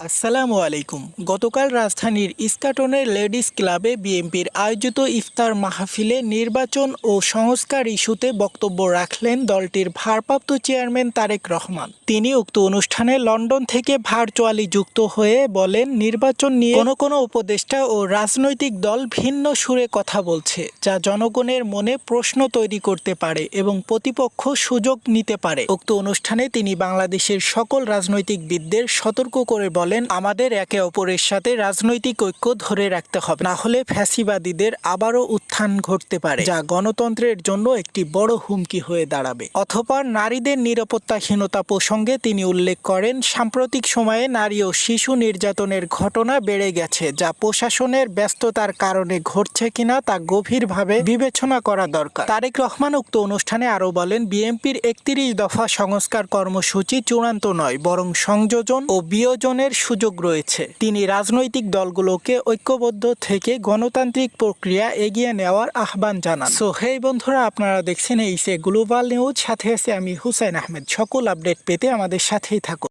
আসসালামু আলাইকুম। গতকাল রাজধানীর ইস্কাটনের লেডিস ক্লাবে বিএনপির আয়োজিত ইফতার মাহফিলে নির্বাচন ও সংস্কার ইস্যুতে বক্তব্য রাখলেন দলটির ভারপ্রাপ্ত চেয়ারম্যান তারেক রহমান। তিনি উক্ত অনুষ্ঠানে লন্ডন থেকে ভার্চুয়ালি যুক্ত হয়ে বলেন, নির্বাচন নিয়ে কোনো উপদেষ্টা ও রাজনৈতিক দল ভিন্ন সুরে কথা বলছে, যা জনগণের মনে প্রশ্ন তৈরি করতে পারে এবং প্রতিপক্ষ সুযোগ নিতে পারে। উক্ত অনুষ্ঠানে তিনি বাংলাদেশের সকল রাজনৈতিকবিদদের সতর্ক করে বলেন, আমাদের একে অপরের সাথে রাজনৈতিক ঐক্য ধরে রাখতে হবে, না হলে ফ্যাসিবাদীদের আবারও উত্থান ঘটতে পারে, যা গণতন্ত্রের জন্য একটি বড় হুমকি হয়ে দাঁড়াবে। অথবা নারীদের নিরাপত্তাহীনতা প্রসঙ্গে তিনি উল্লেখ করেন, সাম্প্রতিক সময়ে নারী ও শিশু নির্যাতনের ঘটনা বেড়ে গেছে, যা প্রশাসনের ব্যস্ততার কারণে ঘটছে কিনা তা গভীরভাবে বিবেচনা করা দরকার। তারেক রহমান উক্ত অনুষ্ঠানে আরও বলেন, বিএনপির ৩১ দফা সংস্কার কর্মসূচি চূড়ান্ত নয়, বরং সংযোজন ও বিয়োজনের সুযোগ রয়েছে। তিনি রাজনৈতিক দলগুলোকে ঐক্যবদ্ধ থেকে গণতান্ত্রিক প্রক্রিয়া এগিয়ে নেওয়ার আহ্বান জানান। সো হেই বন্ধুরা, আপনারা দেখছেন এইসে গ্লোবাল নিউজ, সাথে আছে আমি হুসাইন আহমেদ। সকল আপডেট পেতে আমাদের সাথেই থাকুন।